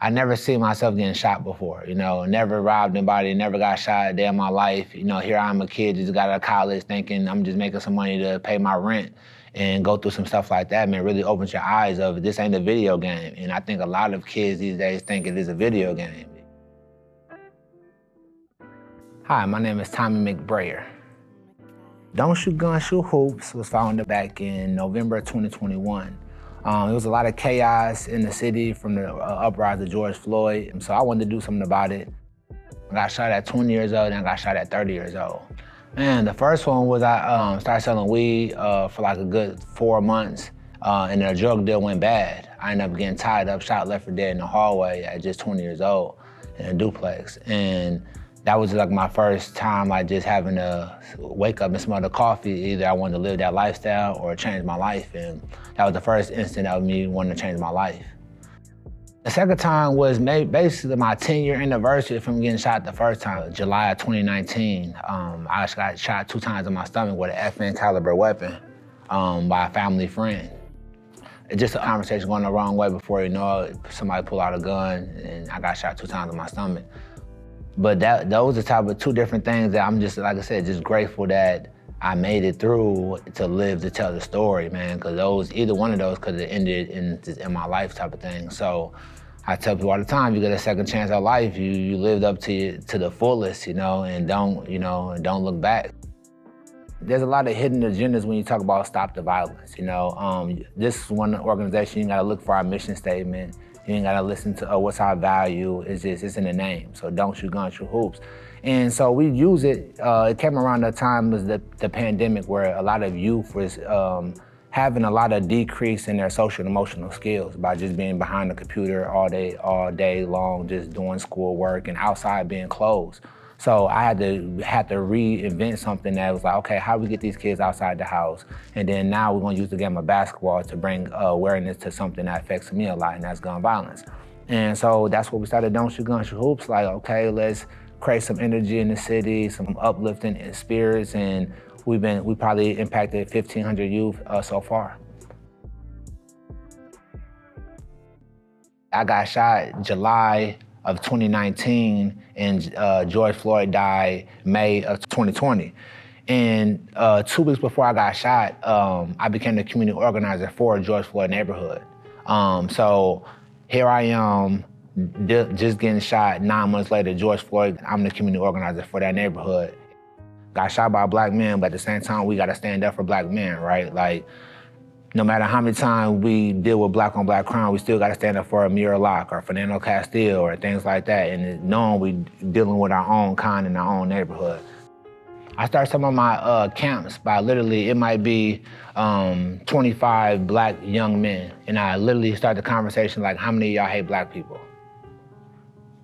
I never seen myself getting shot before, never robbed anybody, never got shot a day in my life. Here I'm a kid, just got out of college thinking I'm just making some money to pay my rent and go through some stuff like that, man, really opens your eyes of this ain't a video game. And I think a lot of kids these days think it is a video game. Hi, my name is Tommy McBrayer. Don't Shoot Guns, Shoot Hoops was founded back in November 2021. There was a lot of chaos in the city from the uprising of George Floyd, so I wanted to do something about it. I got shot at 20 years old and I got shot at 30 years old. Man, the first one was I started selling weed for like a good 4 months, and the drug deal went bad. I ended up getting tied up, shot, left for dead in the hallway at just 20 years old in a duplex. And that was like my first time like just having to wake up and smell the coffee. Either I wanted to live that lifestyle or change my life. And that was the first instant of me wanting to change my life. The second time was basically my 10-year anniversary from getting shot the first time, July of 2019. I got shot 2 times in my stomach with an FN caliber weapon by a family friend. It's just a conversation going the wrong way before you know it, somebody pulled out a gun and I got shot 2 times in my stomach. But those are type of 2 different things that I'm just, like I said, just grateful that I made it through to live to tell the story, man, because either one of those could have ended in my life type of thing. So I tell people all the time, you get a second chance at life, you lived up to the fullest, and don't look back. There's a lot of hidden agendas when you talk about stop the violence, This is one organization, you gotta look for our mission statement. You ain't gotta listen to what's our value, it's in the name. So don't shoot guns, shoot hoops. And so we use it, it came around the time was the pandemic where a lot of youth was having a lot of decrease in their social and emotional skills by just being behind the computer all day long, just doing schoolwork and outside being closed. So I had to reinvent something that was like, okay, how do we get these kids outside the house? And then now we're gonna use the game of basketball to bring awareness to something that affects me a lot, and that's gun violence. And so that's what we started, Don't Shoot Guns, Shoot Hoops. Like, okay, let's create some energy in the city, some uplifting spirits, and we probably impacted 1,500 youth so far. I got shot July of 2019, and George Floyd died May of 2020. And 2 weeks before I got shot, I became the community organizer for George Floyd neighborhood. So here I am, just getting shot 9 months later, George Floyd, I'm the community organizer for that neighborhood. Got shot by a black man, but at the same time, we gotta stand up for black men, right? Like, no matter how many times we deal with black on black crime, we still gotta stand up for Amir Locke or Fernando Castillo or things like that, and knowing we dealing with our own kind in our own neighborhood. I start some of my camps by literally, it might be 25 black young men, and I literally start the conversation like, how many of y'all hate black people?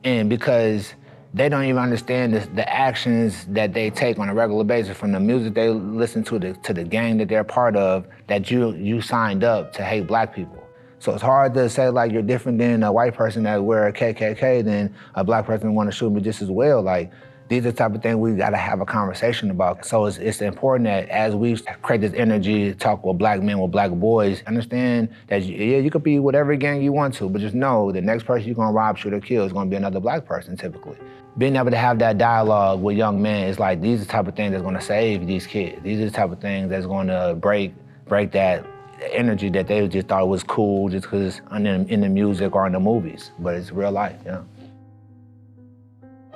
And because they don't even understand the actions that they take on a regular basis, from the music they listen to the gang that they're part of, that you signed up to hate black people. So it's hard to say like you're different than a white person that wear a KKK than a black person want to shoot me just as well. Like, these are the type of things we gotta have a conversation about. So it's important that as we create this energy, talk with black men, with black boys, understand that you could be whatever gang you want to, but just know the next person you're gonna rob, shoot, or kill is gonna be another black person typically. Being able to have that dialogue with young men is like, these are the type of things that's gonna save these kids. These are the type of things that's gonna break that energy that they just thought was cool just because in the music or in the movies, but it's real life,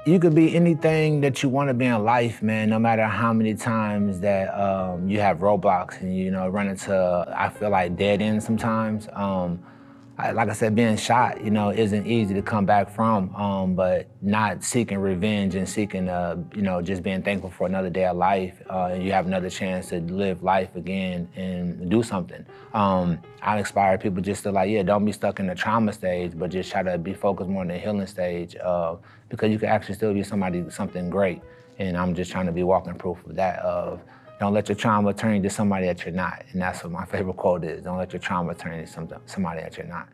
You could be anything that you want to be in life, man, no matter how many times that you have roadblocks and, run into, I feel like, dead ends sometimes. Like I said, being shot, isn't easy to come back from, but not seeking revenge and seeking, just being thankful for another day of life, and you have another chance to live life again and do something. I inspire people just to don't be stuck in the trauma stage, but just try to be focused more on the healing stage, because you can actually still be something great. And I'm just trying to be walking proof of that, don't let your trauma turn you to somebody that you're not. And that's what my favorite quote is. Don't let your trauma turn you to somebody that you're not.